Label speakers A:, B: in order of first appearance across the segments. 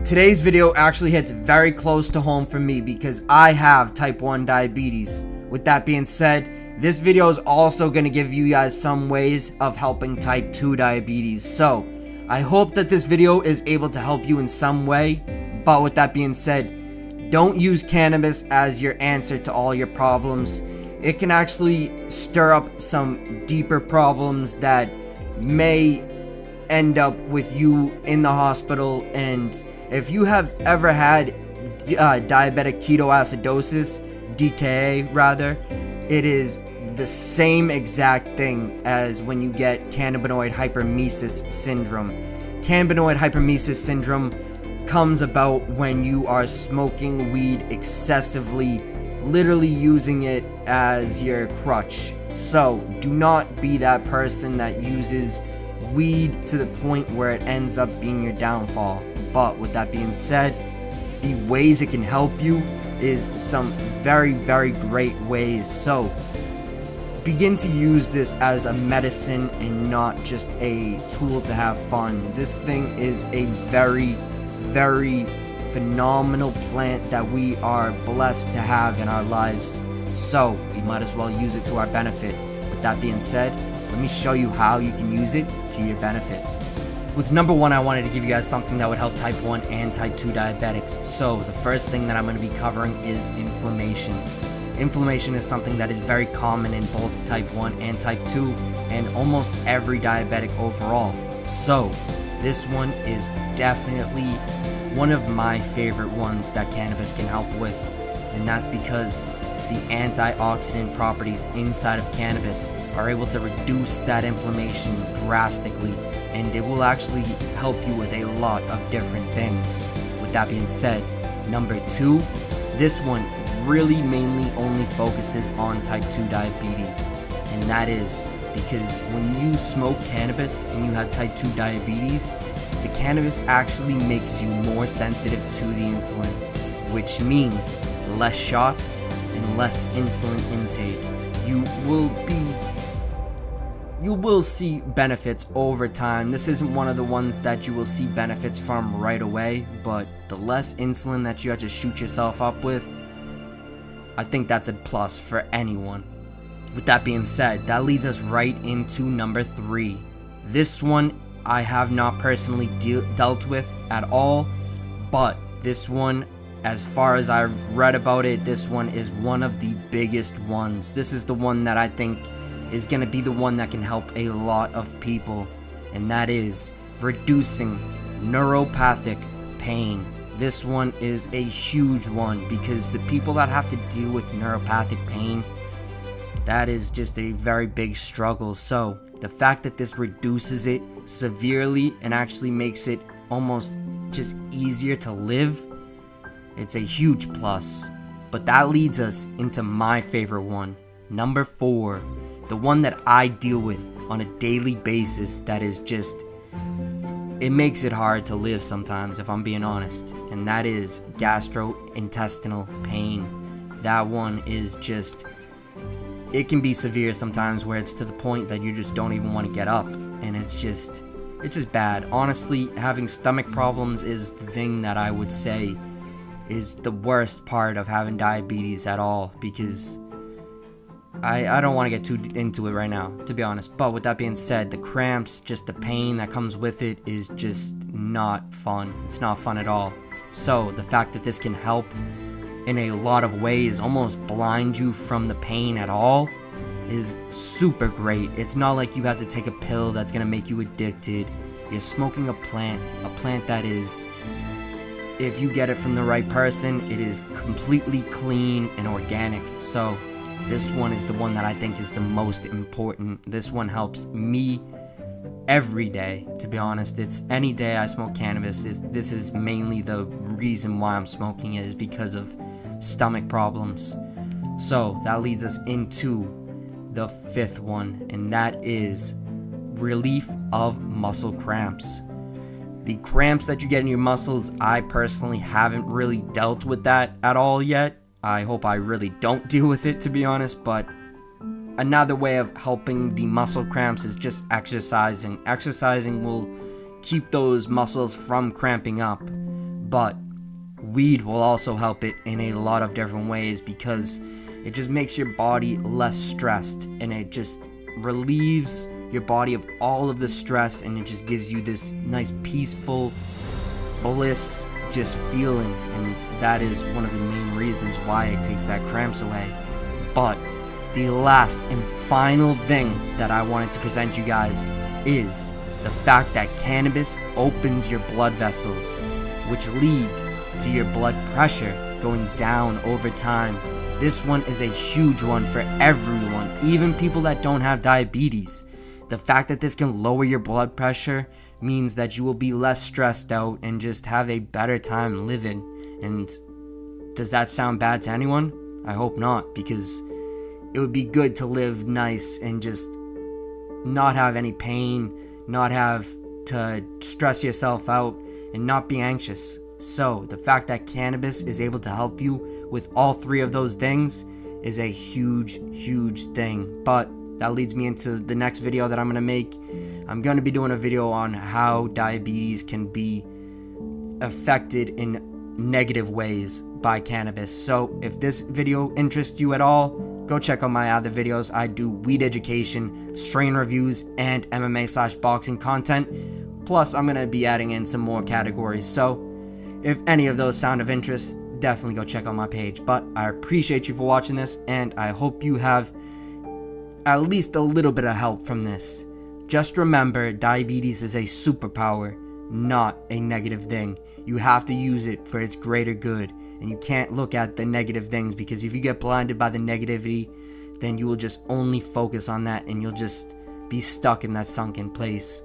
A: Today's video actually hits very close to home for me because I have type 1 diabetes. With that being said, this video is also going to give you guys some ways of helping type 2 diabetes. So, I hope that this video is able to help you in some way. But with that being said, don't use cannabis as your answer to all your problems. It can actually stir up some deeper problems that may end up with you in the hospital. And if you have ever had diabetic ketoacidosis, DKA rather, it is the same exact thing as when you get cannabinoid hypermesis syndrome. Cannabinoid hypermesis syndrome comes about when you are smoking weed excessively, literally using it as your crutch. So do not be that person that uses weed to the point where it ends up being your downfall. But with that being said, the ways it can help you is some very, very great ways. So begin to use this as a medicine and not just a tool to have fun. This thing is a very, very phenomenal plant that we are blessed to have in our lives. So we might as well use it to our benefit. With that being said, let me show you how you can use it to your benefit. With number one, I wanted to give you guys something that would help type 1 and type 2 diabetics. So the first thing that I'm going to be covering is inflammation. Inflammation is something that is very common in both type 1 and type 2 and almost every diabetic overall. So this one is definitely one of my favorite ones that cannabis can help with, and that's because the antioxidant properties inside of cannabis are able to reduce that inflammation drastically, and it will actually help you with a lot of different things. With that being said, number two, this one really mainly only focuses on type 2 diabetes, and that is because when you smoke cannabis and you have type 2 diabetes, the cannabis actually makes you more sensitive to the insulin, which means less shots and less insulin intake. You will see benefits over time. This isn't one of the ones that you will see benefits from right away, but the less insulin that you have to shoot yourself up with, I think that's a plus for anyone. With that being said, that leads us right into number 3. This one I have not personally dealt with at all, but this one, as far as I've read about it, this one is one of the biggest ones. This is the one that I think is going to be the one that can help a lot of people, and that is reducing neuropathic pain. This one is a huge one because the people that have to deal with neuropathic pain, that is just a very big struggle. So the fact that this reduces it severely and actually makes it almost just easier to live, it's a huge plus. But that leads us into my favorite one, number 4, the one that I deal with on a daily basis that is just, it makes it hard to live sometimes, if I'm being honest, and that is gastrointestinal pain. That one is just, it can be severe sometimes where it's to the point that you just don't even want to get up, and it's just bad. Honestly, having stomach problems is the thing that I would say is the worst part of having diabetes at all, because I don't want to get too into it right now, to be honest. But with that being said, the cramps, just the pain that comes with it is just not fun. It's not fun at all. So the fact that this can help in a lot of ways, almost blind you from the pain at all, is super great. It's not like you have to take a pill that's going to make you addicted. You're smoking a plant that is, if you get it from the right person, it is completely clean and organic. So this one is the one that I think is the most important. This one helps me every day, to be honest. It's any day I smoke cannabis. This is mainly the reason why I'm smoking it, is because of stomach problems. So that leads us into the 5th one, and that is relief of muscle cramps. The cramps that you get in your muscles, I personally haven't really dealt with that at all yet. I hope I really don't deal with it, to be honest, but another way of helping the muscle cramps is just exercising. Exercising will keep those muscles from cramping up. but weed will also help it in a lot of different ways, because it just makes your body less stressed, and it just relieves your body of all of the stress, and it just gives you this nice peaceful bliss just feeling, and that is one of the main reasons why it takes that cramps away. But the last and final thing that I wanted to present you guys is the fact that cannabis opens your blood vessels, which leads to your blood pressure going down over time. This one is a huge one for everyone, even people that don't have diabetes. The fact that this can lower your blood pressure means that you will be less stressed out and just have a better time living. And does that sound bad to anyone? I hope not, because it would be good to live nice and just not have any pain, not have to stress yourself out, and not be anxious. So the fact that cannabis is able to help you with all three of those things is a huge thing. But that leads me into the next video that I'm going to make. I'm going to be doing a video on how diabetes can be affected in negative ways by cannabis. So if this video interests you at all, go check out my other videos. I do weed education, strain reviews, and MMA/boxing content. Plus, I'm going to be adding in some more categories. So if any of those sound of interest, definitely go check out my page. But I appreciate you for watching this, and I hope you have at least a little bit of help from this. Just remember, diabetes is a superpower, not a negative thing. You have to use it for its greater good, and you can't look at the negative things, because if you get blinded by the negativity, then you will just only focus on that, and you'll just be stuck in that sunken place.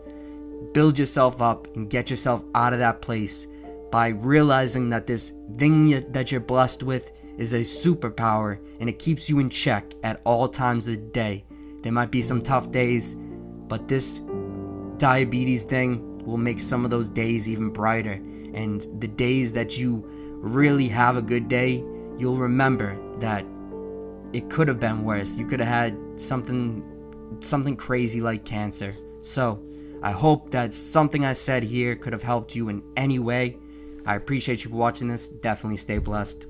A: Build yourself up and get yourself out of that place by realizing that this thing that you're blessed with is a superpower, and it keeps you in check at all times of the day. There might be some tough days, but this diabetes thing will make some of those days even brighter. And the days that you really have a good day, you'll remember that it could have been worse. You could have had something crazy like cancer. So I hope that something I said here could have helped you in any way. I appreciate you for watching this. Definitely stay blessed.